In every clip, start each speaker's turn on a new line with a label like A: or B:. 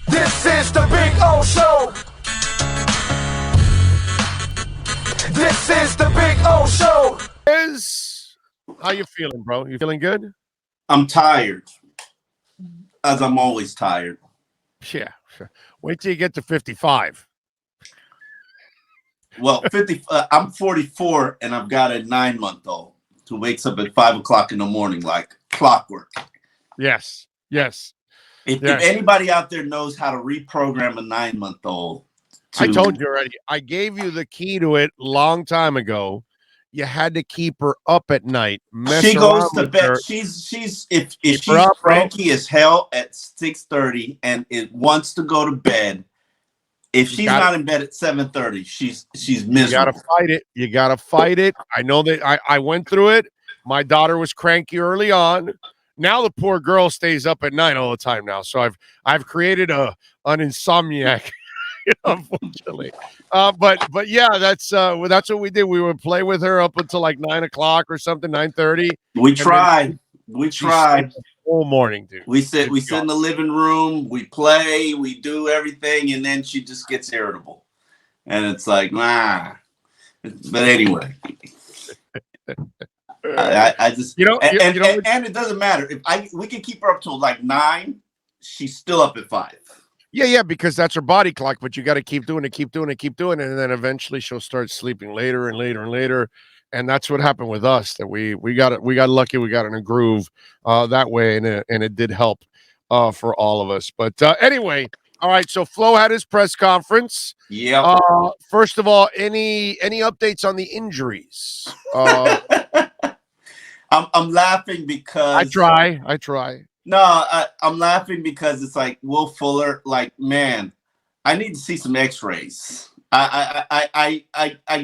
A: This is the Big O Show. This is the Big O Show.
B: How you feeling, bro? You feeling good?
C: I'm tired, as I'm always tired.
B: Yeah, sure. Wait till you get to 55.
C: Well, 50. I'm 44, and I've got a 9-month-old who wakes up at 5 o'clock in the morning like clockwork.
B: Yes.
C: If anybody out there knows how to reprogram a 9-month-old,
B: I told you already. I gave you the key to it long time ago. You had to keep her up at night.
C: She goes to bed. She's if she's cranky as hell at 6:30 and it wants to go to bed. If she's not in bed at 7:30, she's miserable.
B: You gotta fight it. You gotta fight it. I know that I went through it. My daughter was cranky early on. Now the poor girl stays up at night all the time now. So I've created an insomniac. Unfortunately, but yeah, that's what we did. We would play with her up until like 9 o'clock or something, 9:30.
C: We tried
B: whole morning, dude.
C: We sit in the living room, we play, we do everything, and then she just gets irritable, and it's like nah. But anyway, I just and it doesn't matter if we can keep her up till like 9. She's still up at 5.
B: Yeah, because that's her body clock, but you got to keep doing it, and then eventually she'll start sleeping later and later and later, and that's what happened with us. That we got lucky, we got in a groove that way, and it did help for all of us. But anyway, all right. So Flo had his press conference.
C: Yeah.
B: First of all, any updates on the injuries?
C: I'm laughing because
B: I try.
C: No, I'm laughing because it's like Will Fuller. Like, man, I need to see some X-rays. I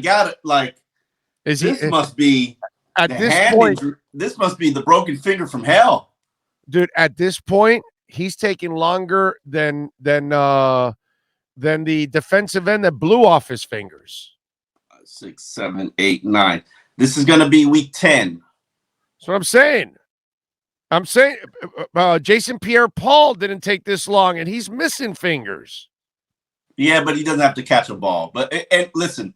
C: got it. Like, this must be at this point. This must be the broken finger from hell,
B: dude. At this point, he's taking longer than the defensive end that blew off his fingers.
C: 6, 7, 8, 9. This is going to be week 10.
B: That's what I'm saying. Jason Pierre-Paul didn't take this long, and he's missing fingers.
C: Yeah, but he doesn't have to catch a ball. But and listen,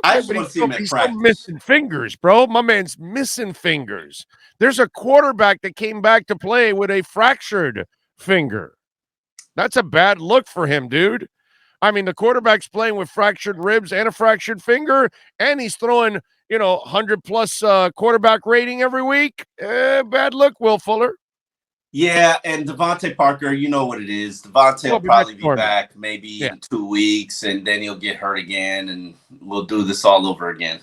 C: I just want to see him at practice.
B: Still missing fingers, bro. My man's missing fingers. There's a quarterback that came back to play with a fractured finger. That's a bad look for him, dude. I mean, the quarterback's playing with fractured ribs and a fractured finger, and he's throwing 100+ quarterback rating every week. Bad look, Will Fuller.
C: Yeah, and Devontae Parker, you know what it is. Devontae will probably be back maybe in 2 weeks, and then he'll get hurt again, and we'll do this all over again.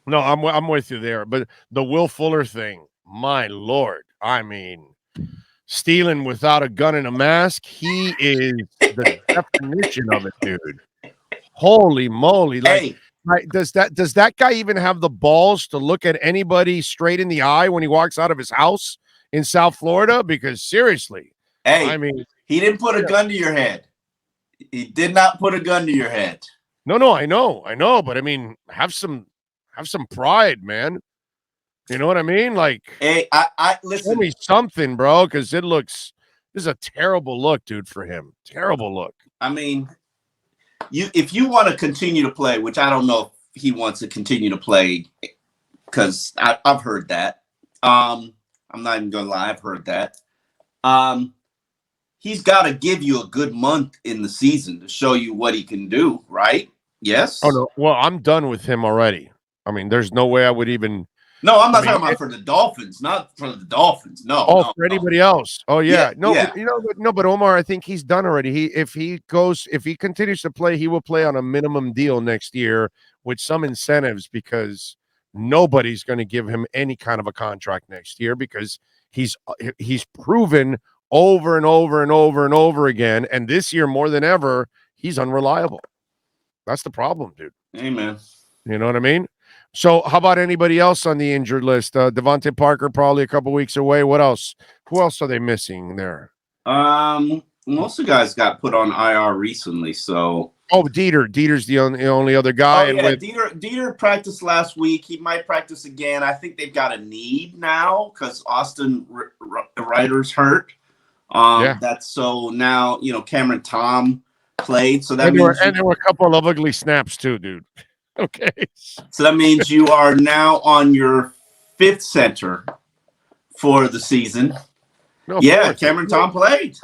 B: No, I'm with you there. But the Will Fuller thing, my Lord, I mean, stealing without a gun and a mask, he is the definition of it, dude. Holy moly.
C: Hey.
B: Right, does that guy even have the balls to look at anybody straight in the eye when he walks out of his house in South Florida? Because seriously, I mean,
C: he didn't put a gun to your head. He did not put a gun to your head.
B: No, I know, but I mean, have some pride, man. You know what I mean? Like,
C: hey, I listen.
B: Show me something, bro, because this is a terrible look, dude, for him. Terrible look.
C: I mean, if you want to continue to play, which I don't know if he wants to continue to play, because I've heard that. I'm not even gonna lie, I've heard that. He's got to give you a good month in the season to show you what he can do, right? Yes.
B: Oh no. Well, I'm done with him already. I mean, there's no way I would even.
C: No, I'm not talking about for the Dolphins, not for the Dolphins. No.
B: Oh, for anybody else. Oh, yeah. But Omar, I think he's done already. If he continues to play, he will play on a minimum deal next year with some incentives, because nobody's going to give him any kind of a contract next year, because he's proven over and over and over and over again, and this year more than ever, he's unreliable. That's the problem, dude.
C: Amen.
B: You know what I mean? So how about anybody else on the injured list? Devontae Parker probably a couple weeks away. What else? Who else are they missing there?
C: Most of the guys got put on IR recently. So
B: Dieter. Dieter's the only other guy.
C: Dieter practiced last week. He might practice again. I think they've got a need now because Austin Ryder's hurt. That's so now, Cameron Tom played. So that
B: there were a couple of ugly snaps too, dude. Okay.
C: So that means you are now on your 5th center for the season.
B: No,
C: fourth. Cameron Tom played.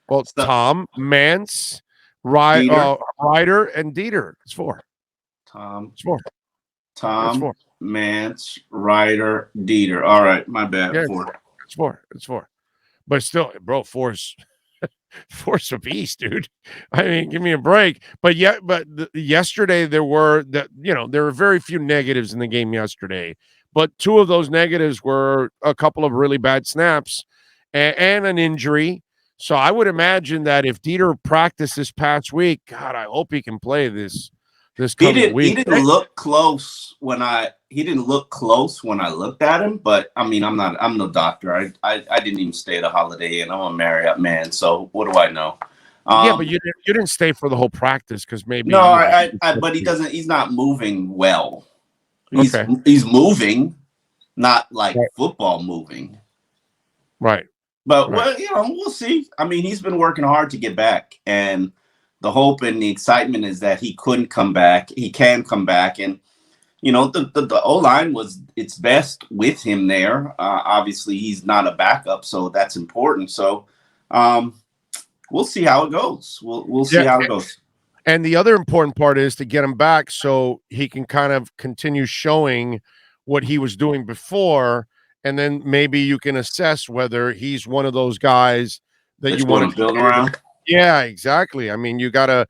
B: Well, Tom, Mance, Ryder, and Dieter. It's 4. It's 4.
C: Tom, Mance, Ryder, Dieter. All right, my bad.
B: Yeah,
C: 4.
B: It's 4. But still, bro, 4's a beast, dude. I mean, give me a break. But yesterday there were very few negatives in the game yesterday. But 2 of those negatives were a couple of really bad snaps and an injury. So I would imagine that if Dieter practiced this past week, God, I hope he can play this coming week.
C: He didn't look close when I looked at him, but I mean, I'm no doctor. I didn't even stay at a Holiday Inn. I'm a Marriott man, so what do I know?
B: But you didn't stay for the whole practice because maybe
C: but he's not moving well. He's moving, not like football moving.
B: Right.
C: But we'll see. I mean, he's been working hard to get back, and the hope and the excitement is that he couldn't come back. He can come back, and the O-line was its best with him there. Obviously, he's not a backup, so that's important. So we'll see how it goes. We'll see how it goes.
B: And the other important part is to get him back so he can kind of continue showing what he was doing before. And then maybe you can assess whether he's one of those guys that you want to
C: build around.
B: Yeah, exactly. I mean, you gotta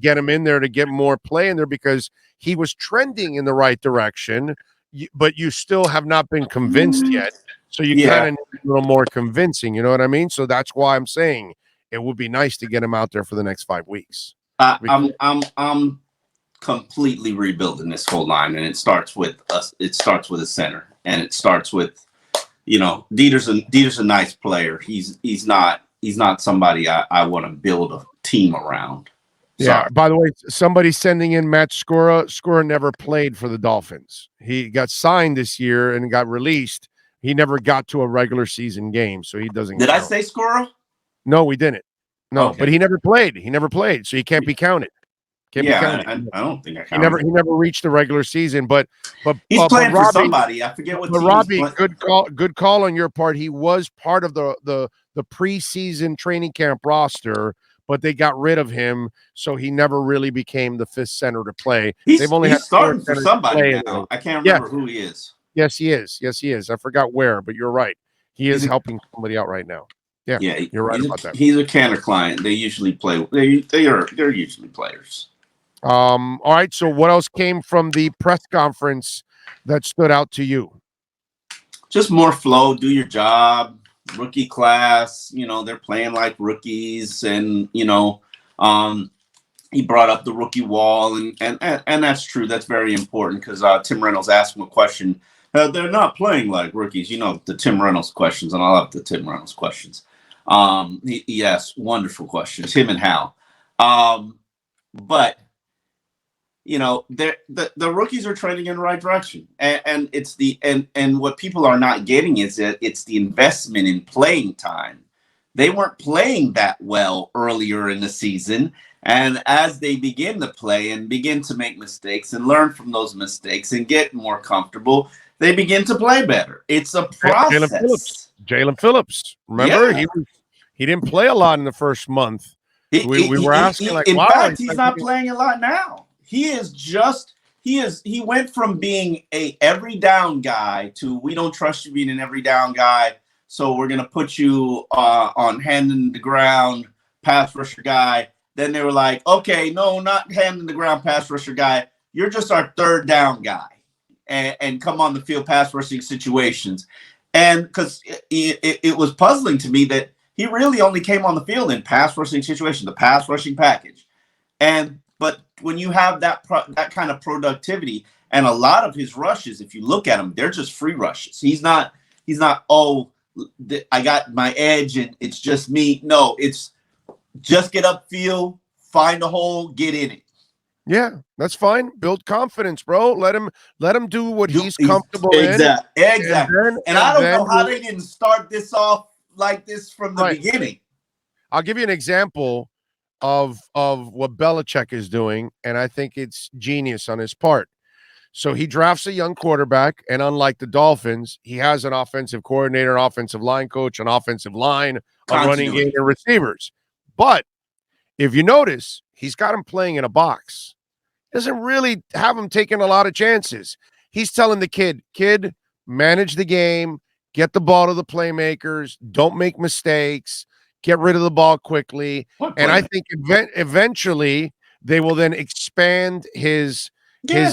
B: get him in there to get more play in there because he was trending in the right direction, but you still have not been convinced yet. So you kind of need a little more convincing. You know what I mean? So that's why I'm saying it would be nice to get him out there for the next 5 weeks.
C: I'm completely rebuilding this whole line, and it starts with us. It starts with a center, and it starts with, Dieter's a nice player. He's not somebody I want to build a team around.
B: Yeah. By the way, somebody sending in Matt Skura. Skura never played for the Dolphins. He got signed this year and got released. He never got to a regular season game, so he doesn't.
C: Did count. I say Skura?
B: No, we didn't. No, okay. But he never played. So he can't be counted.
C: I don't think I
B: counted. He never reached the regular season, but
C: he's playing for somebody. I forget what.
B: But Robbie, good call on your part. He was part of the preseason training camp roster, but they got rid of him, so he never really became the 5th center to play.
C: He's starting for somebody now. I can't remember who he is.
B: Yes, he is. I forgot where, but you're right. He is helping somebody out right now. Yeah, you're right about that.
C: He's a Cantor client. They usually play. They're usually players.
B: All right. So what else came from the press conference that stood out to you?
C: Just more flow. Do your job. Rookie class. They're playing like rookies, and he brought up the rookie wall, and that's true. That's very important because Tim Reynolds asked him a question. They're not playing like rookies. The Tim Reynolds questions, and I love the Tim Reynolds questions. He asked wonderful questions. Him and Hal. But the rookies are trending in the right direction, and it's and what people are not getting is that it's the investment in playing time. They weren't playing that well earlier in the season, and as they begin to play and begin to make mistakes and learn from those mistakes and get more comfortable, they begin to play better. It's a process.
B: Jalen Phillips, remember he didn't play a lot in the first month. We were asking
C: in fact, he's not playing a lot now. He went from being a every down guy to we don't trust you being an every down guy, so we're gonna put you on hand in the ground pass rusher guy. Then they were like, okay, no, not hand in the ground pass rusher guy. You're just our 3rd down guy, and come on the field pass rushing situations. And because it was puzzling to me that he really only came on the field in pass rushing situations, the pass rushing package, but when you have that kind of productivity, and a lot of his rushes, if you look at them, they're just free rushes. He's not. I got my edge and it's just me. No, it's just get upfield, find a hole, get in it.
B: Yeah, that's fine. Build confidence, bro. Let him do what he's comfortable in.
C: Exactly. And I don't know how they didn't start this off like this from the beginning.
B: I'll give you an example of what Belichick is doing, and I think it's genius on his part. So he drafts a young quarterback, and unlike the Dolphins, he has an offensive coordinator, an offensive line coach, an offensive line, a running game, and receivers. But if you notice, he's got him playing in a box. Doesn't really have him taking a lot of chances. He's telling the kid, manage the game, get the ball to the playmakers, don't make mistakes, get rid of the ball quickly. And I think eventually they will then expand his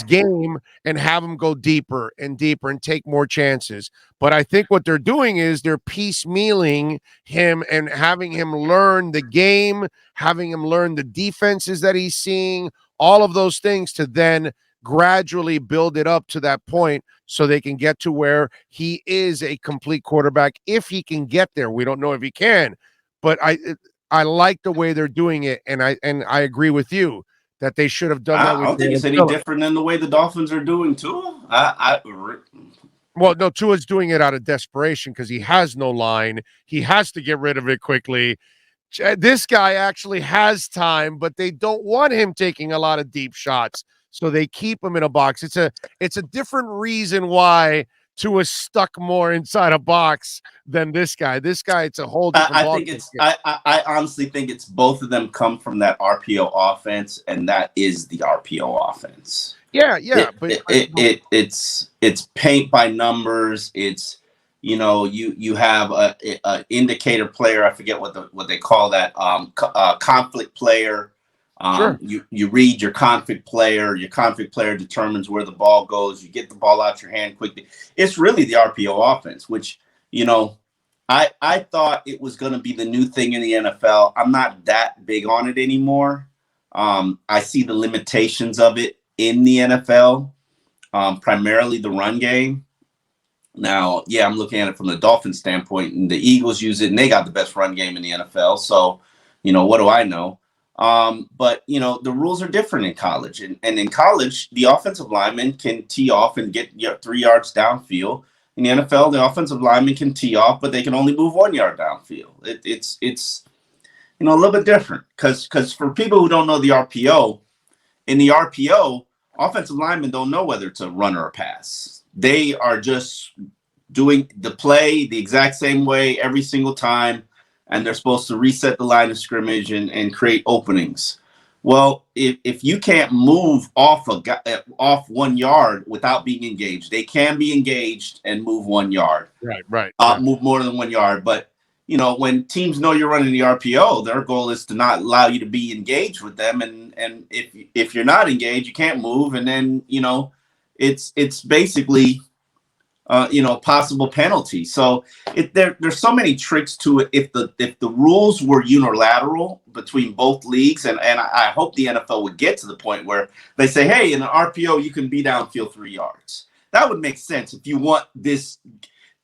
B: game and have him go deeper and deeper and take more chances. But I think what they're doing is they're piecemealing him and having him learn the game, having him learn the defenses that he's seeing, all of those things to then gradually build it up to that point so they can get to where he is a complete quarterback. If he can get there, we don't know if he can, but I like the way they're doing it. And I agree with you that they should have done that.
C: I don't think it's any different than the way the Dolphins are doing too.
B: Well, no, Tua's doing it out of desperation because he has no line. He has to get rid of it quickly. This guy actually has time, but they don't want him taking a lot of deep shots, so they keep him in a box. It's a different reason why Tua's stuck more inside a box than this guy. This guy, it's a whole different
C: I think it's I honestly think it's both of them come from that RPO offense, and that is the RPO offense.
B: Yeah,
C: it's paint by numbers. It's you have a indicator player. I forget what they call that. Conflict player.
B: Sure.
C: You read your conflict player. Your conflict player determines where the ball goes. You get the ball out your hand quickly. It's really the RPO offense, which I thought it was going to be the new thing in the NFL. I'm not that big on it anymore. I see the limitations of it in the NFL, primarily the run game. Now, I'm looking at it from the Dolphins standpoint, and the Eagles use it, and they got the best run game in the NFL. So, what do I know? But the rules are different in college, and in college, the offensive lineman can tee off and get 3 yards downfield. In the NFL, the offensive lineman can tee off, but they can only move 1 yard downfield. It's a little bit different because for people who don't know the RPO, in the RPO, offensive linemen don't know whether it's a run or a pass. They are just doing the play the exact same way every single time, and they're supposed to reset the line of scrimmage and create openings. Well, if you can't move off 1 yard without being engaged, they can be engaged and move 1 yard.
B: Right.
C: Move more than 1 yard. But, when teams know you're running the RPO, their goal is to not allow you to be engaged with them. And if you're not engaged, you can't move. And then, it's basically possible penalty. So there's so many tricks to it. If the rules were unilateral between both leagues, and I hope the NFL would get to the point where they say, hey, in an RPO you can be downfield 3 yards. That would make sense if you want this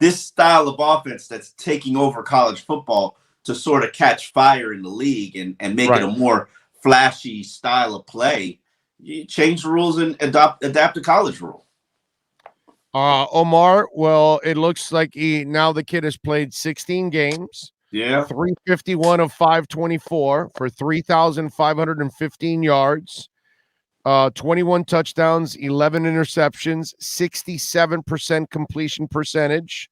C: style of offense that's taking over college football to sort of catch fire in the league and make it a more flashy style of play. You change the rules and adapt the college rule.
B: Omar, well, it looks like now the kid has played 16 games.
C: Yeah.
B: 351 of 524 for 3,515 yards, 21 touchdowns, 11 interceptions, 67% completion percentage,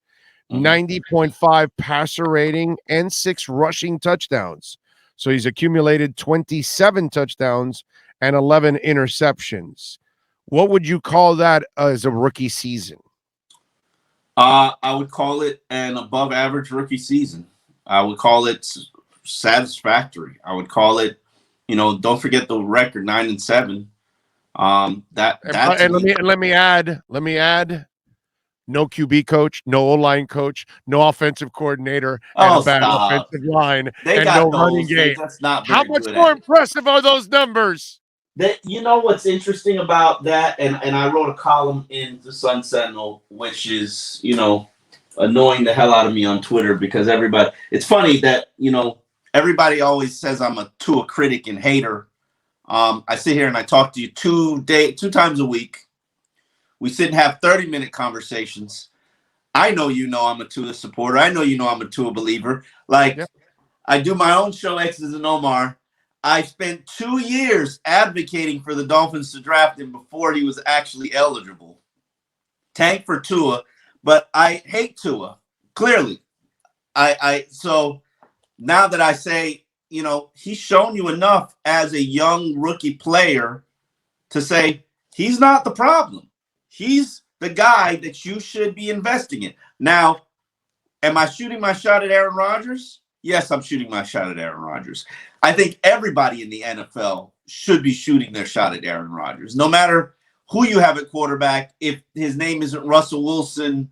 B: 90.5 passer rating, and 6 rushing touchdowns. So he's accumulated 27 touchdowns and 11 interceptions. What would you call that as a rookie season?
C: I would call it an above average rookie season. I would call it satisfactory. I would call it, don't forget the record 9-7. Let me add,
B: no QB coach, no O-line coach, no offensive coordinator, and a bad offensive line, and no running game. How much more impressive are those numbers?
C: What's interesting about that, and I wrote a column in the Sun Sentinel, which is, annoying the hell out of me on Twitter because it's funny that, everybody always says I'm a Tua critic and hater. I sit here and I talk to you 2 times a week. We sit and have 30-minute conversations. I know I'm a Tua supporter. I know I'm a Tua believer. Like,
B: yeah.
C: I do my own show, X's and Omar. I spent 2 years advocating for the Dolphins to draft him before he was actually eligible. Tank for Tua, but I hate Tua, clearly. So now that I say, he's shown you enough as a young rookie player to say he's not the problem. He's the guy that you should be investing in. Now, am I shooting my shot at Aaron Rodgers? Yes, I'm shooting my shot at Aaron Rodgers. I think everybody in the NFL should be shooting their shot at Aaron Rodgers, no matter who you have at quarterback. If his name isn't Russell Wilson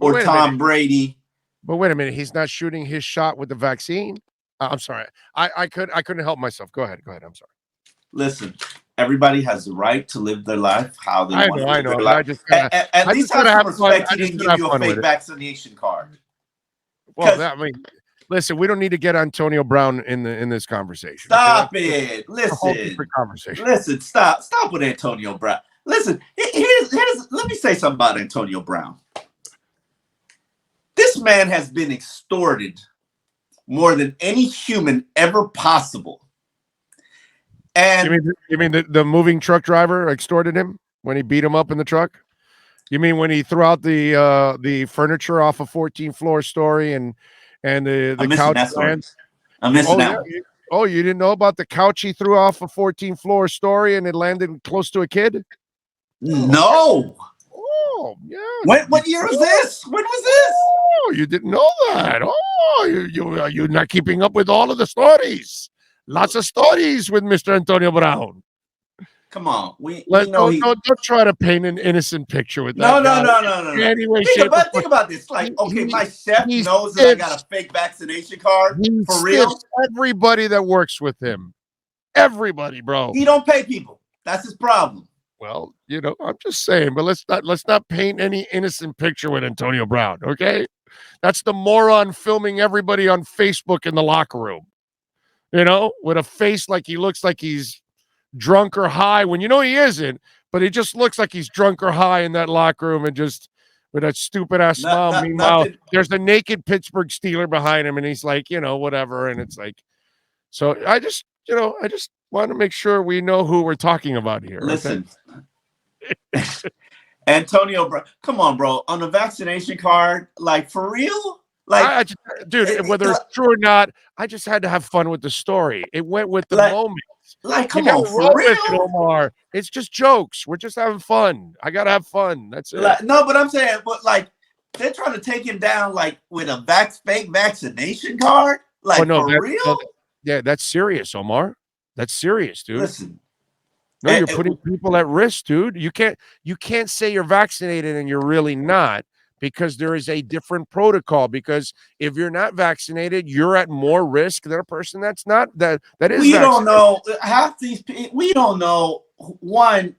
C: or Tom Brady.
B: But wait a minute, he's not shooting his shot with the vaccine. I'm sorry, I couldn't help myself. Go ahead. I'm sorry.
C: Listen, everybody has the right to live their life how they want to live their life. At least have some respect. He didn't give you a fake vaccination card.
B: Well, I mean, listen, we don't need to get Antonio Brown in this conversation.
C: Stop it. Listen, stop with Antonio Brown. Listen, let me say something about Antonio Brown. This man has been extorted more than any human ever possible. And
B: you mean the moving truck driver extorted him when he beat him up in the truck? You mean when he threw out the furniture off a 14th floor story and the couch?
C: I'm missing that.
B: You didn't know about the couch he threw off a 14th floor story and it landed close to a kid?
C: No.
B: Oh, yeah.
C: What year was this? When was this?
B: Oh, you didn't know that. Oh, you're not keeping up with all of the stories. Lots of stories with Mr. Antonio Brown.
C: Come on,
B: don't try to paint an innocent picture with that.
C: No.
B: Anyway,
C: think about this. Like, okay, my chef knows that I got a fake vaccination card. For real,
B: everybody that works with him, everybody, bro.
C: He don't pay people. That's his problem.
B: Well, I'm just saying, but let's not paint any innocent picture with Antonio Brown, okay? That's the moron filming everybody on Facebook in the locker room. With a face like he looks like he's drunk or high when he isn't, but he just looks like he's drunk or high in that locker room and just with that stupid ass smile. Meanwhile, there's a naked Pittsburgh Steeler behind him and he's like, whatever. And it's like, so I just want to make sure we know who we're talking about here.
C: Listen, okay? Antonio, bro, come on, bro. On the vaccination card, like, for real? Like,
B: dude, whether it's true or not, I just had to have fun with the story. It went with the moment.
C: Like, come on, for real?
B: Omar. It's just jokes. We're just having fun. I gotta have fun. That's it.
C: No, but I'm saying, they're trying to take him down, with a fake vaccination card. Like, for real?
B: Yeah, that's serious, Omar. That's serious, dude.
C: Listen.
B: No, you're putting people at risk, dude. You can't say you're vaccinated and you're really not, because there is a different protocol. Because if you're not vaccinated, you're at more risk than a person that's not. That is.
C: We don't know. Half these people. We don't know. One,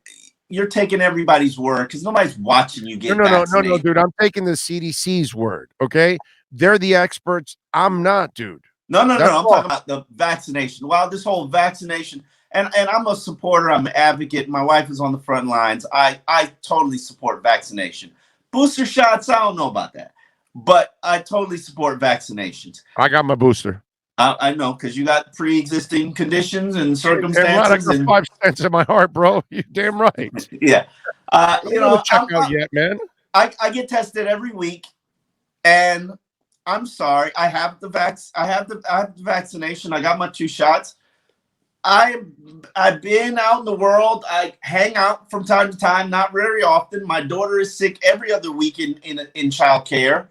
C: you're taking everybody's word because nobody's watching you get vaccinated.
B: No, dude. I'm taking the CDC's word. Okay, they're the experts. I'm not, dude.
C: No. I'm talking about the vaccination. Well, this whole vaccination. And I'm a supporter. I'm an advocate. My wife is on the front lines. I totally support vaccination. Booster shots, I don't know about that. But I totally support vaccinations.
B: I got my booster.
C: I know, because you got pre-existing conditions and circumstances.
B: I got 5 cents in my heart, bro. You're damn right.
C: Yeah.
B: Check out yet, man.
C: I get tested every week. And I'm sorry. I have the vaccination. I got my 2 shots. I've been out in the world. I hang out from time to time, not very often. My daughter is sick every other week in childcare.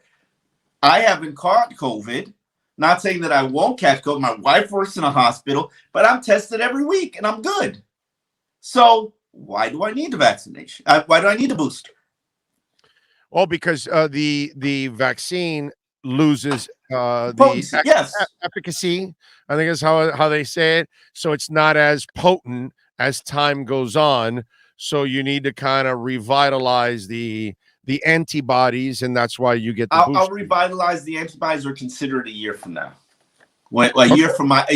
C: I haven't caught COVID. Not saying that I won't catch COVID. My wife works in a hospital, but I'm tested every week and I'm good. So why do I need the vaccination? Why do I need the booster?
B: Oh, because the vaccine loses efficacy. I think is how they say it. So it's not as potent as time goes on. So you need to kind of revitalize the antibodies, and that's why you get the booster.
C: I'll revitalize the antibodies, or consider it a year from now. A year from my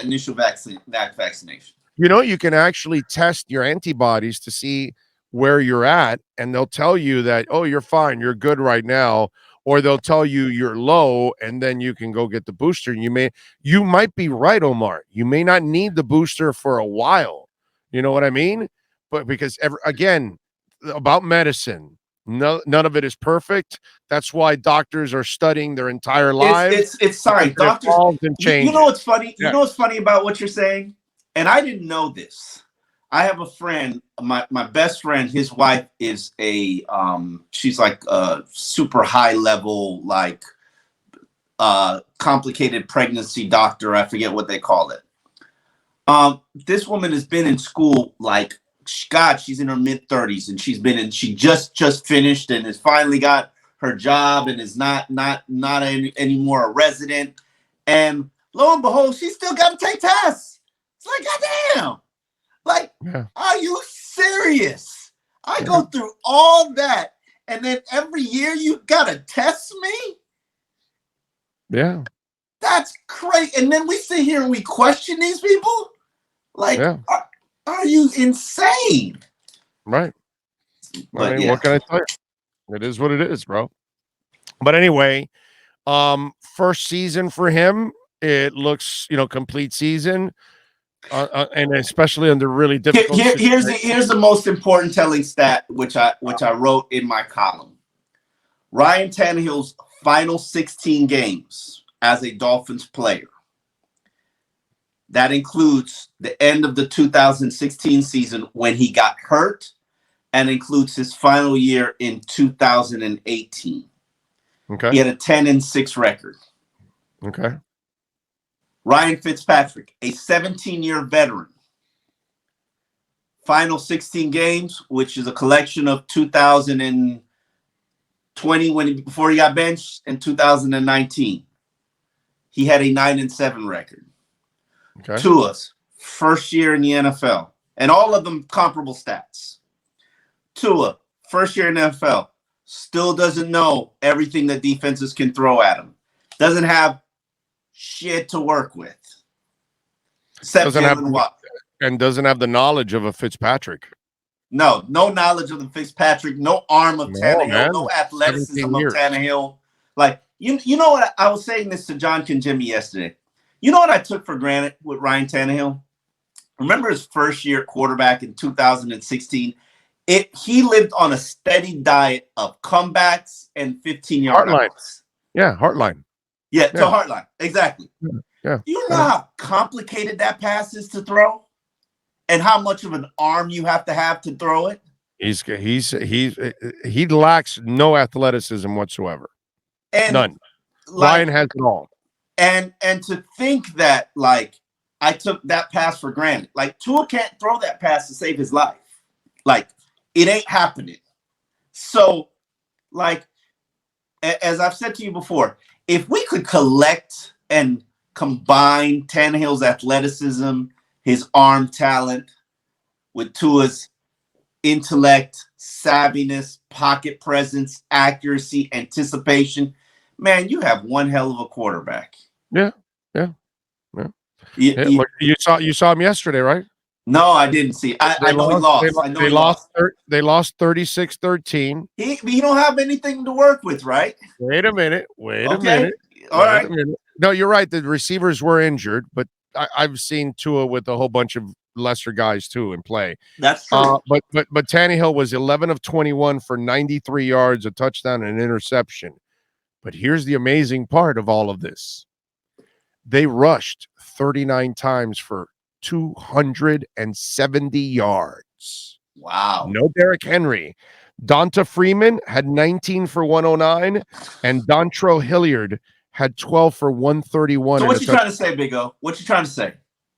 C: initial vaccination.
B: You can actually test your antibodies to see where you're at, and they'll tell you that, oh, you're fine, you're good right now, or they'll tell you you're low, and then you can go get the booster. And you might be right, Omar. You may not need the booster for a while. You know what I mean? But because again, about medicine, none of it is perfect. That's why doctors are studying their entire lives.
C: It's sorry, doctors. You know what's funny? You know what's funny about what you're saying? And I didn't know this. I have a friend, my best friend, his wife is she's like a super high level, like complicated pregnancy doctor. I forget what they call it. This woman has been in school, like, God, she's in her mid-30s, and she just finished and has finally got her job and is not anymore a resident. And lo and behold, she's still got to take tests. It's like, goddamn. Like, Are you serious? I go through all that, and then every year you gotta test me?
B: Yeah.
C: That's crazy. And then we sit here and we question these people? Like, are you insane?
B: Right. But what can I tell you? It is what it is, bro. But anyway, first season for him, it looks, complete season. And especially under really difficult
C: here's the most important telling stat, which I wrote in my column. Ryan Tannehill's final 16 games as a Dolphins player. That includes the end of the 2016 season when he got hurt, and includes his final year in 2018.
B: Okay.
C: He had a 10-6 record.
B: Okay.
C: Ryan Fitzpatrick, a 17-year veteran. Final 16 games, which is a collection of 2020 before he got benched, and 2019. He had a 9-7 record.
B: Okay.
C: Tua's first year in the NFL, and all of them comparable stats. Tua, first year in the NFL, still doesn't know everything that defenses can throw at him. Doesn't have shit to work with.
B: Doesn't have the knowledge of a Fitzpatrick.
C: No knowledge of the Fitzpatrick, no arm of Tannehill, no athleticism of Tannehill. Like, you know what? I was saying this to John Conjimmy yesterday. You know what I took for granted with Ryan Tannehill? Remember his first year quarterback in 2016? He lived on a steady diet of comebacks and 15-yard outs.
B: Yeah, Heartline.
C: Yeah, to Heartline. Exactly.
B: Yeah.
C: You know how complicated that pass is to throw? And how much of an arm you have to throw it?
B: He lacks no athleticism whatsoever.
C: And
B: none. Ryan has it all.
C: And to think that, like, I took that pass for granted. Like, Tua can't throw that pass to save his life. Like, it ain't happening. So, like, as I've said to you before, if we could collect and combine Tannehill's athleticism, his arm talent, with Tua's intellect, savviness, pocket presence, accuracy, anticipation, man, you have one hell of a quarterback.
B: Yeah. You saw him yesterday, right?
C: No, I didn't see. I know he lost.
B: They lost 36-13.
C: He don't have anything to work with, right?
B: Wait a minute.
C: All right.
B: No, you're right. The receivers were injured, but I've seen Tua with a whole bunch of lesser guys too in play.
C: That's true.
B: But Tannehill was 11 of 21 for 93 yards, a touchdown, and an interception. But here's the amazing part of all of this. They rushed 39 times for 270 yards.
C: Wow.
B: No Derrick Henry. Donta Freeman had 19 for 109, and Dontrell Hilliard had 12 for 131.
C: So what you trying to say, Big O? What you trying to say?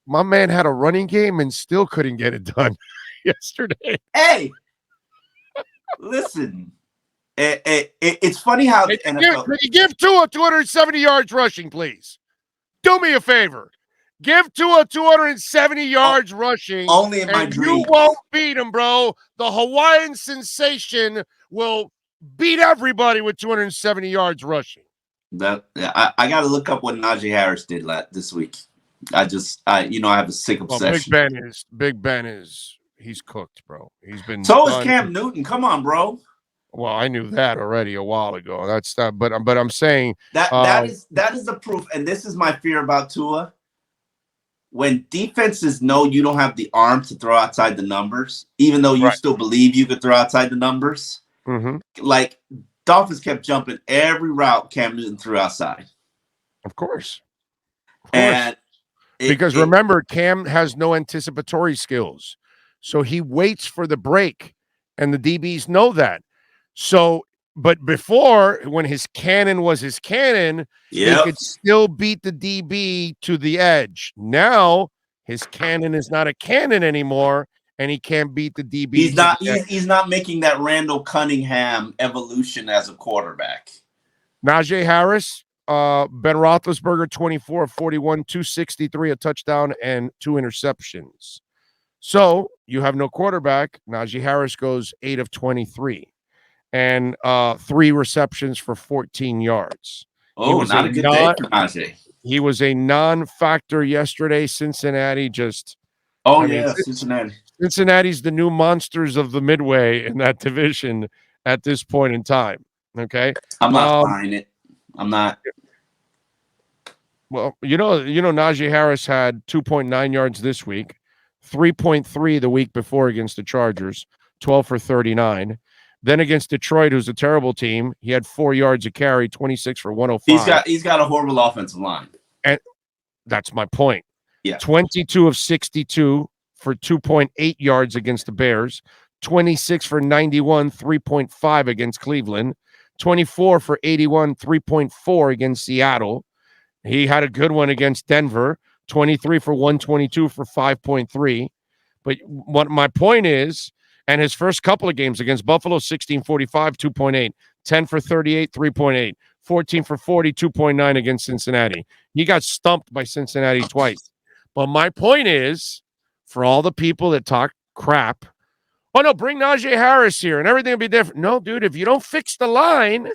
B: My man had a running game and still couldn't get it done yesterday.
C: Hey, listen. It's funny how the NFL...
B: Can you give Tua 270 yards rushing, please? Do me a favor. Give Tua 270 yards rushing.
C: Only in my dreams.
B: You won't beat him, bro. The Hawaiian sensation will beat everybody with 270 yards rushing.
C: I got to look up what Najee Harris did this week. I have a sick obsession.
B: Big Ben is he's cooked, bro. He's been
C: so is Cam Newton. Come on, bro.
B: Well, I knew that already a while ago. That's that, but I'm saying
C: that is the proof, and this is my fear about Tua. When defenses know you don't have the arm to throw outside the numbers, even though you still believe you could throw outside the numbers, like Dolphins kept jumping every route Cam Newton threw outside.
B: Of course.
C: And
B: because remember, Cam has no anticipatory skills. So he waits for the break, and the DBs know that. So, but before, when his cannon was his cannon, he could still beat the DB to the edge. Now, his cannon is not a cannon anymore, and he can't beat the DB.
C: He's not making that Randall Cunningham evolution as a quarterback.
B: Najee Harris, Ben Roethlisberger, 24 of 41, 263, a touchdown, and 2 interceptions. So you have no quarterback. Najee Harris goes 8 of 23. And 3 receptions for 14 yards.
C: Oh, not a good day for Najee.
B: He was a non-factor yesterday. Cincinnati just
C: Cincinnati.
B: Cincinnati's the new monsters of the Midway in that division at this point in time. Okay.
C: I'm not buying it. I'm not.
B: Well, Najee Harris had 2.9 yards this week, 3.3 the week before against the Chargers, 12 for 39. Then against Detroit, who's a terrible team, he had 4 yards a carry, 26 for 105.
C: He's got a horrible offensive line.
B: And that's my point.
C: Yeah.
B: 22 of 62 for 2.8 yards against the Bears, 26 for 91, 3.5 against Cleveland, 24 for 81, 3.4 against Seattle. He had a good one against Denver, 23 for 122 for 5.3. But what my point is, and his first couple of games against Buffalo, 16-45, 2.8, 10 for 38, 3.8, 14 for 40, 2.9 against Cincinnati. He got stumped by Cincinnati twice. But my point is, for all the people that talk crap, oh, no, bring Najee Harris here and everything will be different. No, dude, if you don't fix the line,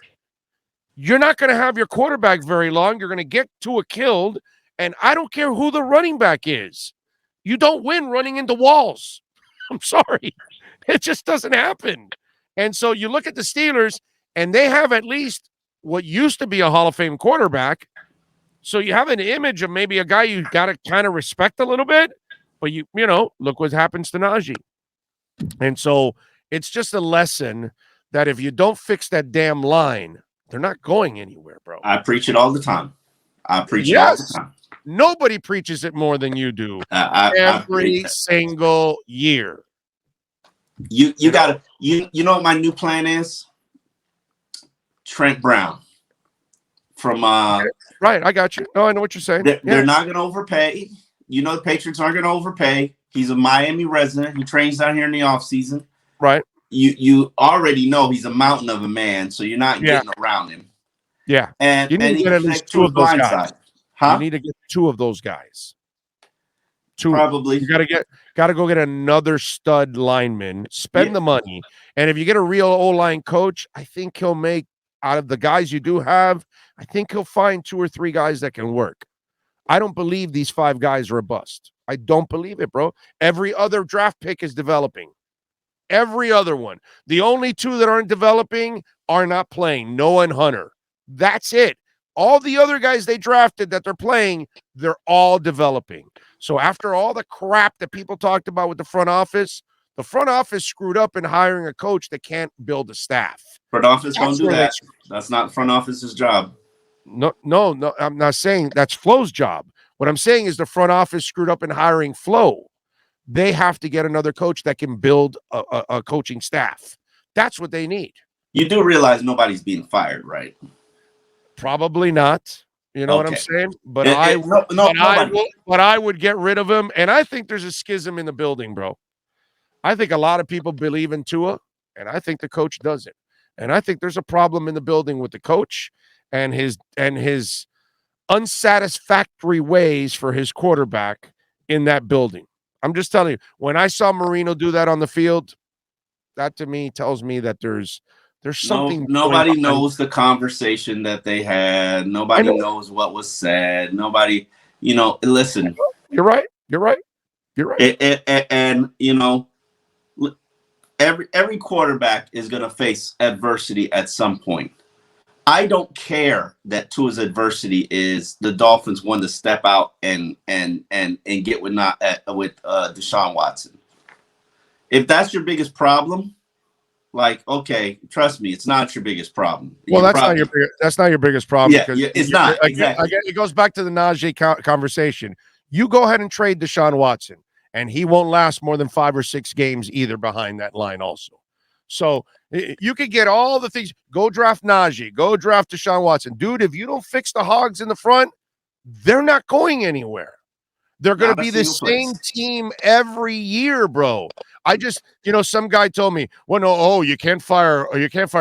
B: you're not going to have your quarterback very long. You're going to get Tua killed, and I don't care who the running back is. You don't win running into walls. I'm sorry. It just doesn't happen. And so you look at the Steelers, and they have at least what used to be a Hall of Fame quarterback. So you have an image of maybe a guy you got to kind of respect a little bit, but you look what happens to Najee. And so it's just a lesson that if you don't fix that damn line, they're not going anywhere, bro.
C: I preach it all the time. It all the time.
B: Nobody preaches it more than you do. Every single year.
C: You gotta you know what my new plan is? Trent Brown from
B: right, I got you. No, I know what you're saying.
C: They're not gonna overpay. You know the Patriots aren't gonna overpay. He's a Miami resident. He trains down here in the offseason.
B: Right.
C: You already know he's a mountain of a man, so you're not getting around him.
B: Yeah.
C: And
B: you need to get at least 2 of those guys.
C: Huh?
B: You need to get 2 of those guys. 2.
C: Probably.
B: You gotta go get another stud lineman, spend the money. And if you get a real O-line coach, I think he'll make, out of the guys you do have, I think he'll find 2 or 3 guys that can work. I don't believe these 5 guys are a bust. I don't believe it, bro. Every other draft pick is developing. Every other one. The only 2 that aren't developing are not playing. Noah and Hunter. That's it. All the other guys they drafted that they're playing, they're all developing. So after all the crap that people talked about with the front office screwed up in hiring a coach that can't build a staff.
C: Front office don't do that. That's not front office's job.
B: No, I'm not saying that's Flo's job. What I'm saying is the front office screwed up in hiring Flo. They have to get another coach that can build a coaching staff. That's what they need.
C: You do realize nobody's being fired, right?
B: Probably not. You know what I'm saying? But I would get rid of him. And I think there's a schism in the building, bro. I think a lot of people believe in Tua, and I think the coach doesn't. And I think there's a problem in the building with the coach and his unsatisfactory ways for his quarterback in that building. I'm just telling you, when I saw Marino do that on the field, that to me tells me that there's something.
C: Nobody knows the conversation that they had. Nobody knows what was said. Nobody, listen.
B: You're right.
C: And Every quarterback is going to face adversity at some point. I don't care that Tua's adversity is the Dolphins want to step out and get with Deshaun Watson. If that's your biggest problem, like, okay, trust me, it's not your biggest problem.
B: Well, that's not your biggest problem.
C: Yeah, it's not. Exactly.
B: Again, it goes back to the Najee conversation. You go ahead and trade Deshaun Watson, and he won't last more than 5 or 6 games either behind that line also. So you could get all the things. Go draft Najee. Go draft Deshaun Watson. Dude, if you don't fix the hogs in the front, they're not going anywhere. They're going to be the same team every year, bro. I just, some guy told me, well, no, you can't fire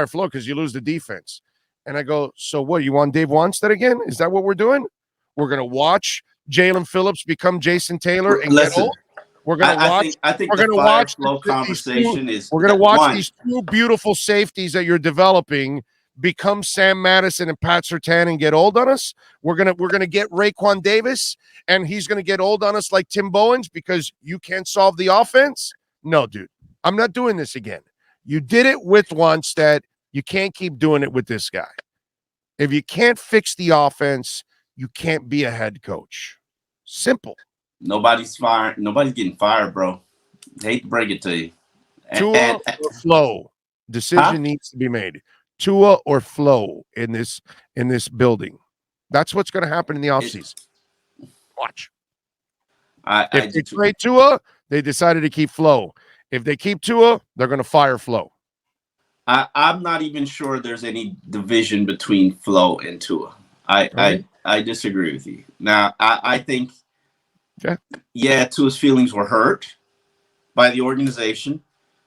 B: Flo because you lose the defense. And I go, so what? You want Dave Wanstead again? Is that what we're doing? We're going to watch Jalen Phillips become Jason Taylor and get old? We're going to watch.
C: I think we're going to watch Flo conversation
B: We're going to watch these 2 beautiful safeties that you're developing become Sam Madison and Pat Surtain and get old on us. We're gonna get Raekwon Davis and he's gonna get old on us like Tim Bowens because you can't solve the offense. No, dude, I'm not doing this again. You did it with Wanstead. You can't keep doing it with this guy. If you can't fix the offense, you can't be a head coach. Simple.
C: Nobody's fired. Nobody's getting fired, bro. I hate to break it to you.
B: Tua or Flo. Decision needs to be made. Tua or Flo in this building. That's what's going to happen in the offseason. Watch. If they trade Tua, they decided to keep Flo. If they keep Tua, they're going to fire Flo.
C: I'm not even sure there's any division between Flo and Tua. I disagree with you. Now, I think, Tua's feelings were hurt by the organization,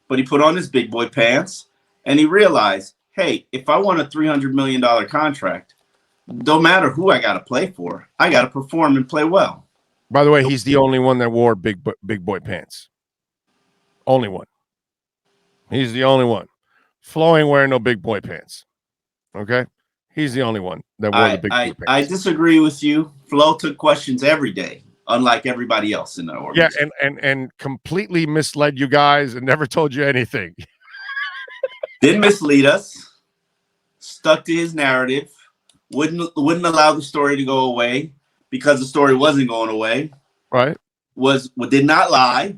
C: but he put on his big boy pants and he realized, hey, if I want a $300 million contract, don't matter who I got to play for, I got to perform and play well.
B: By the way, he's the only one that wore big boy pants. Only one. He's the only one. Flo ain't wearing no big boy pants. Okay? He's the only one that wore the big boy pants.
C: I disagree with you. Flo took questions every day, unlike everybody else in the organization.
B: Yeah, and completely misled you guys and never told you anything.
C: Didn't mislead us. Stuck to his narrative. Wouldn't allow the story to go away because the story wasn't going away.
B: Right.
C: Did not lie.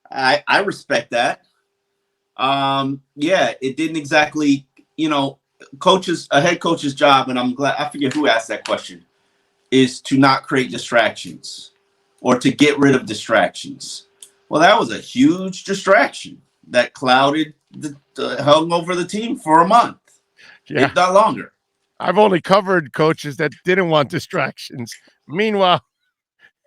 C: I respect that. It didn't exactly, a head coach's job, and I'm glad, I forget who asked that question, is to not create distractions or to get rid of distractions. Well, that was a huge distraction that clouded hung over the team for a month, if not longer.
B: I've only covered coaches that didn't want distractions. Meanwhile,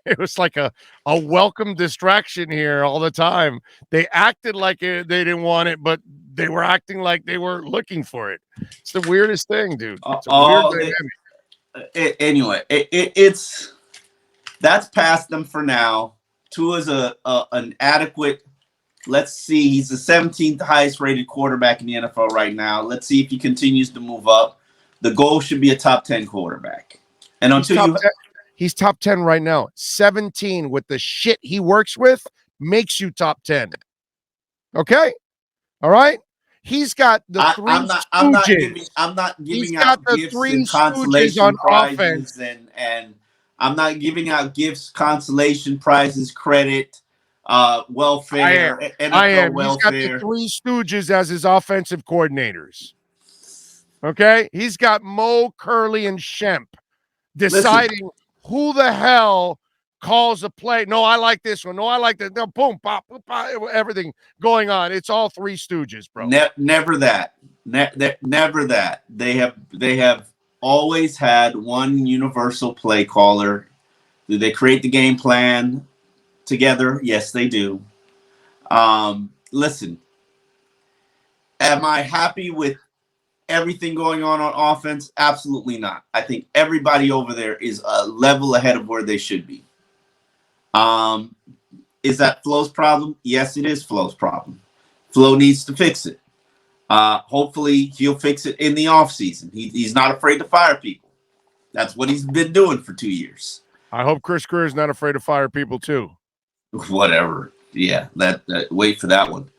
B: it was like a welcome distraction here all the time. They acted like they didn't want it, but they were acting like they were looking for it. It's the weirdest thing, dude. It's a weird dynamic.
C: Anyway, it's that's past them for now. Tua's an adequate. Let's see. He's the 17th highest rated quarterback in the NFL right now. Let's see if he continues to move up. The goal should be a top 10 quarterback. And
B: he's top 10 right now. 17 with the shit he works with makes you top 10. Okay? All right? He's got the three stooges.
C: I'm not giving out gifts and consolation prizes and I'm not giving out gifts, consolation prizes, credit, welfare, NFL welfare.
B: He's got the three stooges as his offensive coordinators. Okay? He's got Mo, Curley, and Shemp deciding who the hell calls a play. No, I like this one. No, I like that. No, boom, pop, everything going on. It's all three stooges, bro.
C: Never that. Never that. They have always had one universal play caller. Do they create the game plan together? Yes, they do. Listen, am I happy with everything going on offense? Absolutely not. I think everybody over there is a level ahead of where they should be. Is that Flo's problem? Yes, it is Flo's problem. Flo needs to fix it. Hopefully he'll fix it in the offseason. He's not afraid to fire people. That's what he's been doing for 2 years.
B: I hope Chris Greer is not afraid to fire people too.
C: Whatever. Yeah, that wait for that one.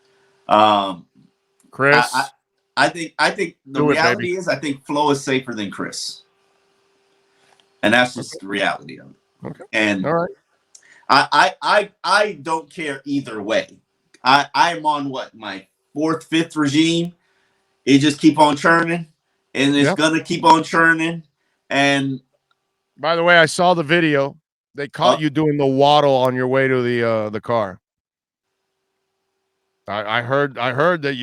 B: Chris,
C: I think the reality is I think Flo is safer than Chris, and that's just the reality of it.
B: Okay.
C: And
B: all right.
C: I don't care either way. I'm on my 4th, 5th regime. It just keep on churning, and it's gonna keep on churning. And
B: by the way, I saw the video. They caught you doing the waddle on your way to the car. I heard that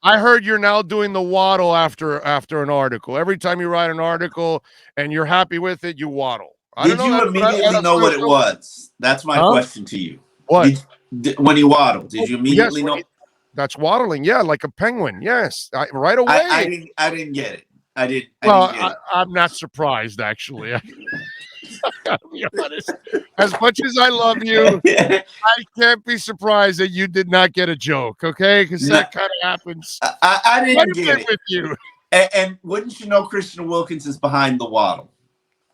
B: I heard you're now doing the waddle after an article. Every time you write an article and you're happy with it, you waddle.
C: Did you immediately know what it was? That's my question to you.
B: What?
C: When you waddled, did you immediately know?
B: That's waddling, yeah, like a penguin. Yes, right away.
C: I didn't get it.
B: I'm not surprised, actually. I gotta be honest. As much as I love you, I can't be surprised that you did not get a joke. Okay, because that kind of happens.
C: I didn't get it
B: with you.
C: And wouldn't you know, Christian Wilkins is behind the waddle?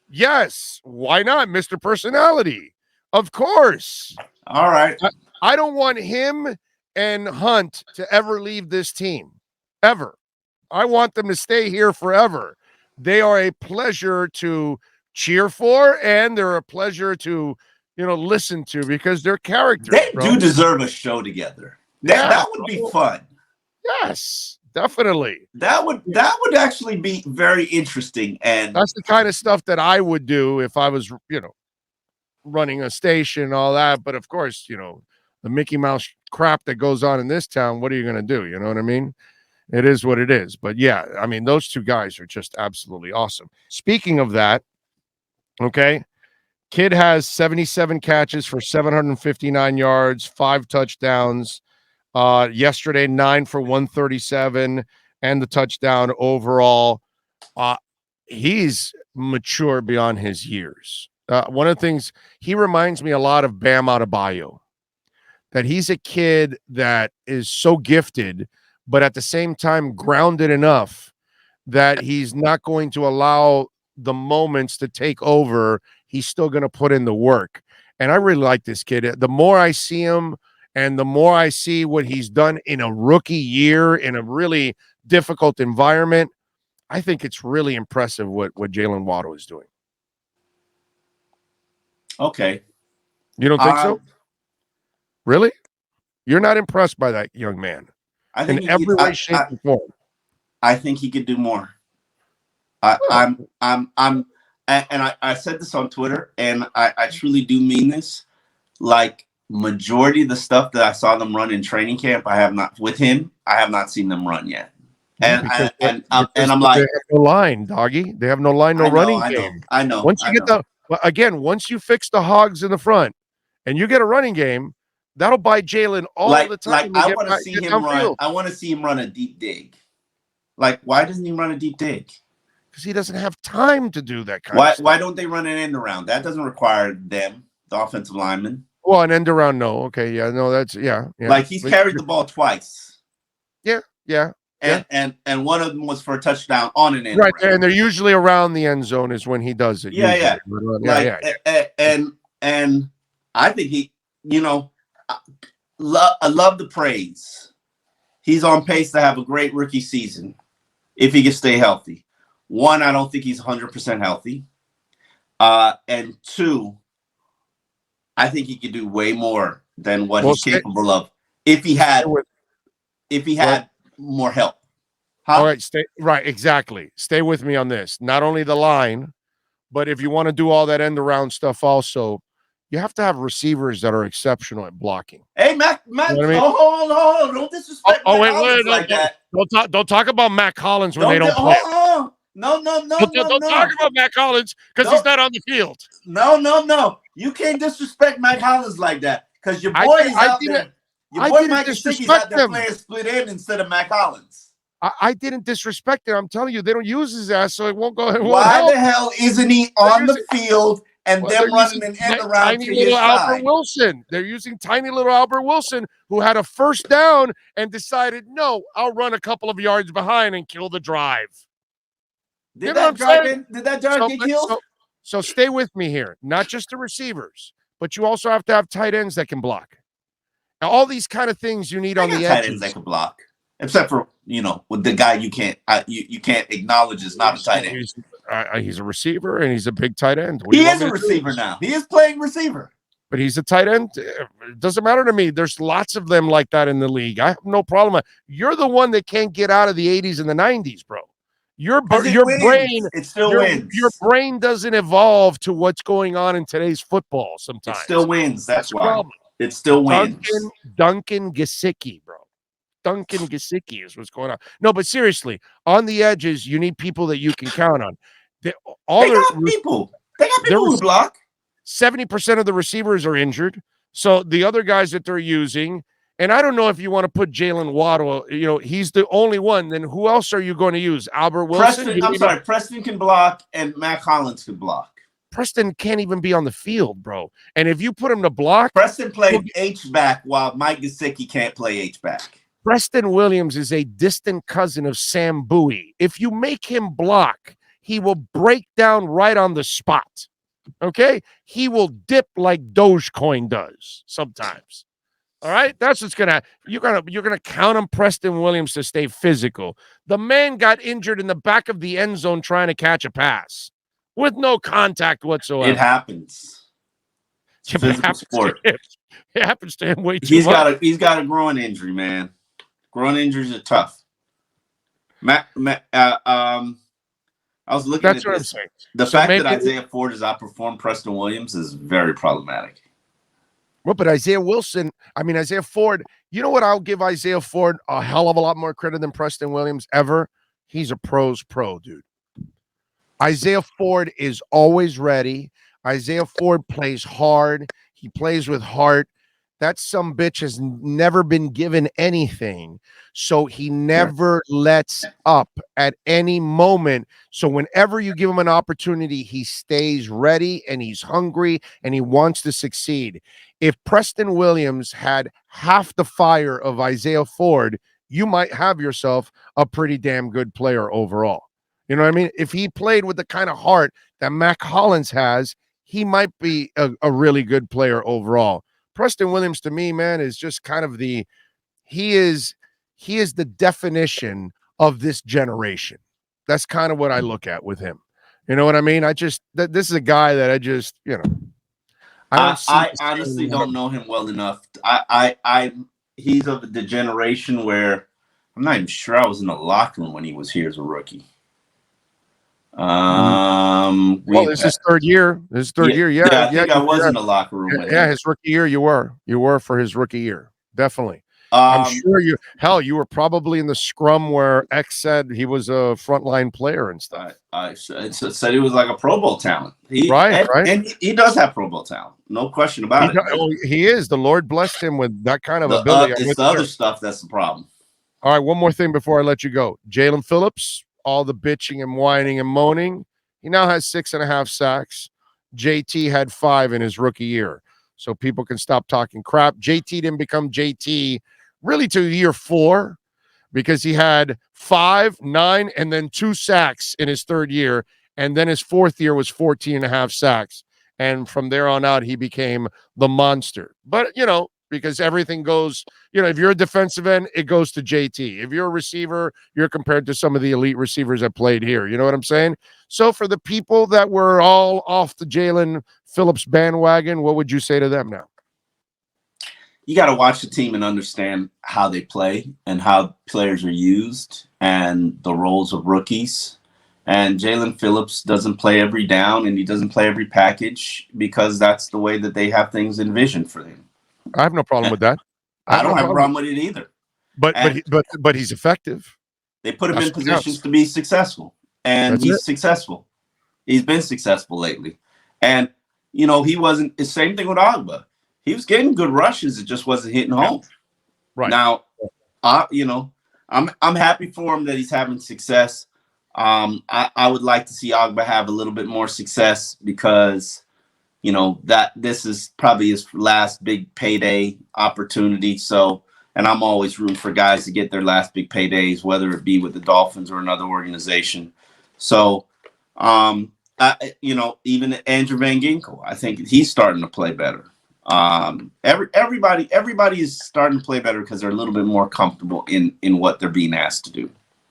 B: Yes, why not, Mr. Personality? Of course.
C: All right.
B: I don't want him and Hunt to ever leave this team, ever. I want them to stay here forever. They are a pleasure to cheer for, and they're a pleasure to, listen to because they're characters.
C: They do deserve a show together. That would be fun.
B: Yes, definitely.
C: That would actually be very interesting, and
B: that's the kind of stuff that I would do if I was, running a station and all that. But of course, the Mickey Mouse crap that goes on in this town, what are you going to do? You know what I mean? It is what it is. But yeah, I mean, those two guys are just absolutely awesome. Speaking of that, okay, kid has 77 catches for 759 yards, 5 touchdowns. Yesterday, 9 for 137 and the touchdown overall. He's mature beyond his years. One of the things, he reminds me a lot of Bam Adebayo, that he's a kid that is so gifted, but at the same time grounded enough that he's not going to allow the moments to take over. He's still going to put in the work. And I really like this kid. The more I see him and the more I see what he's done in a rookie year in a really difficult environment, I think it's really impressive what Jalen Waddle is doing.
C: Okay.
B: You don't think so? Really? You're not impressed by that young man?
C: I think
B: in every way, shape, and form.
C: I think he could do more. I said this on Twitter, and I truly do mean this. Like, majority of the stuff that I saw them run in training camp, I have not seen them run yet. And I'm like,
B: they have no line, doggy. They have no line, no running game.
C: I know.
B: Once you fix the hogs in the front, and you get a running game, that'll buy Jalen all the time.
C: I want to see him run. I want to see him run a deep dig. Like, why doesn't he run a deep dig?
B: Because he doesn't have time to do that kind of stuff.
C: Why don't they run an end around? That doesn't require them, the offensive linemen.
B: Well, an end around, no. Okay, yeah, no, that's yeah.
C: Like, he's carried the ball twice.
B: Yeah.
C: And one of them was for a touchdown on an end.
B: Right, and they're usually around the end zone is when he does it.
C: Yeah. And I think he, I love the praise. He's on pace to have a great rookie season if he can stay healthy. One, I don't think he's 100% healthy. And two, I think he could do way more than what he's capable of if he had more help.
B: All right, exactly. Stay with me on this. Not only the line, but if you want to do all that end around stuff also, you have to have receivers that are exceptional at blocking.
C: Hey, Mac, you know what I mean? Hold on. Don't disrespect
B: wait, like that. Don't talk about Mac Hollins when they don't play.
C: No.
B: Don't talk about Mac Hollins because he's not on the field.
C: No. You can't disrespect Mac Hollins like that because your boy is out there. Your boy Mike Gesicki's out there playing split end instead of Mac Hollins.
B: I didn't disrespect it. I'm telling you, they don't use his ass, so it won't go.
C: Why the hell isn't he on the field and them running an end around to his side?
B: Albert Wilson. They're using tiny little Albert Wilson, who had a first down and decided, no, I'll run a couple of yards behind and kill the drive.
C: Did that drive get killed?
B: So stay with me here. Not just the receivers, but you also have to have tight ends that can block. All these kind of things you need on the
C: tight ends that can block, except for with the guy you can't acknowledge is not a tight end.
B: He's a receiver and he's a big tight end.
C: He is a receiver now. He is playing receiver.
B: But he's a tight end. It doesn't matter to me. There's lots of them like that in the league. I have no problem. You're the one that can't get out of the 80s and the 90s, bro. Your brain,
C: it still wins.
B: Your brain doesn't evolve to what's going on in today's football sometimes.
C: It still wins. That's why. It still wins.
B: Duncan Gesicki, bro. Duncan Gesicki is what's going on. No, but seriously, on the edges, you need people that you can count on.
C: They got people who block.
B: 70% of the receivers are injured. So the other guys that they're using, and I don't know if you want to put Jalen Waddle, he's the only one. Then who else are you going to use? Albert Wilson?
C: Preston can block and Matt Collins can block.
B: Preston can't even be on the field, bro. And if you put him to block.
C: Preston played H-back while Mike Gesicki can't play H-back.
B: Preston Williams is a distant cousin of Sam Bowie. If you make him block, he will break down right on the spot. Okay, he will dip like Dogecoin does sometimes. All right, that's what's you're gonna count on Preston Williams to stay physical. The man got injured in the back of the end zone trying to catch a pass with no contact whatsoever.
C: It happens. It's physical sport.
B: It happens to him way too much.
C: He's got a groin injury, man. Groin injuries are tough. I was looking
B: That's
C: at
B: what
C: this.
B: I'm saying.
C: The fact that Isaiah Ford has outperformed Preston Williams is very problematic.
B: Well, but Isaiah Ford, you know what? I'll give Isaiah Ford a hell of a lot more credit than Preston Williams ever. He's a pro's pro, dude. Isaiah Ford is always ready. Isaiah Ford plays hard. He plays with heart. That sumbitch has never been given anything. So he never lets up at any moment. So whenever you give him an opportunity, he stays ready and he's hungry and he wants to succeed. If Preston Williams had half the fire of Isaiah Ford, you might have yourself a pretty damn good player overall. You know what I mean? If he played with the kind of heart that Mac Hollins has, he might be a really good player overall. Preston Williams, to me, man, is just kind of he is the definition of this generation. That's kind of what I look at with him. You know what I mean? This is a guy that
C: I honestly don't know him well enough. He's of the generation where I'm not even sure I was in the locker room when he was here as a rookie.
B: This is third year. This is third year. Yeah,
C: I think I was in the locker room.
B: His rookie year, you were for his rookie year, definitely. I'm sure you were probably in the scrum where X said he was a frontline player and stuff.
C: I said he was like a Pro Bowl talent.
B: Right.
C: And he does have Pro Bowl talent, no question about it.
B: He is. The Lord blessed him with that kind of ability.
C: It's the other stuff that's the problem.
B: All right, one more thing before I let you go. Jalen Phillips. All the bitching and whining and moaning. He now has 6.5 sacks. JT had 5 in his rookie year. So people can stop talking crap. JT didn't become JT really till year 4 because he had 5, 9, and then 2 sacks in his third year. And then his 4th year was 14.5 sacks. And from there on out, he became the monster. But, because everything goes, if you're a defensive end, it goes to JT. If you're a receiver, you're compared to some of the elite receivers that played here. You know what I'm saying? So for the people that were all off the Jalen Phillips bandwagon, what would you say to them now?
C: You got to watch the team and understand how they play and how players are used and the roles of rookies. And Jalen Phillips doesn't play every down and he doesn't play every package because that's the way that they have things envisioned for him.
B: I have no problem with that.
C: I don't have a problem with it either.
B: But he's effective.
C: They put him in positions to be successful, and he's successful. He's been successful lately, and he wasn't. The same thing with Agba. He was getting good rushes. It just wasn't hitting home.
B: Right
C: now, I'm happy for him that he's having success. I would like to see Agba have a little bit more success because. That this is probably his last big payday opportunity. So, and I'm always rooting for guys to get their last big paydays, whether it be with the Dolphins or another organization. So, even Andrew Van Ginkel, I think he's starting to play better. Everybody is starting to play better because they're a little bit more comfortable in what they're being asked to do.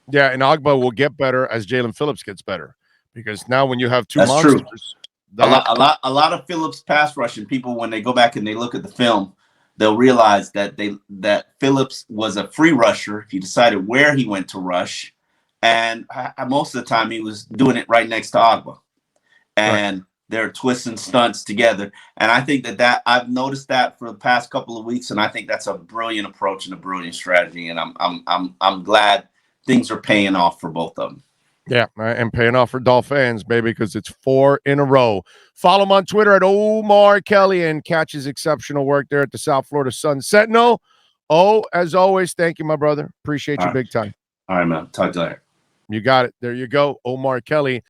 B: Yeah, and Agba will get better as Jalen Phillips gets better, because now when you have two
C: That's
B: monsters,
C: true. A lot of Phillips pass rushing people, when they go back and they look at the film, they'll realize that Phillips was a free rusher. He decided where he went to rush, and most of the time he was doing it right next to Agba, and they're twisting stunts together. And I think that I've noticed that for the past couple of weeks, and I think that's a brilliant approach and a brilliant strategy. And I'm glad things are paying off for both of them.
B: Yeah, and paying off for Dolphins, baby, because it's 4 in a row. Follow him on Twitter at Omar Kelly and catch his exceptional work there at the South Florida Sun Sentinel. Oh, as always, thank you, my brother. Appreciate you big time.
C: All right, man. Talk to you later.
B: You got it. There you go. Omar Kelly.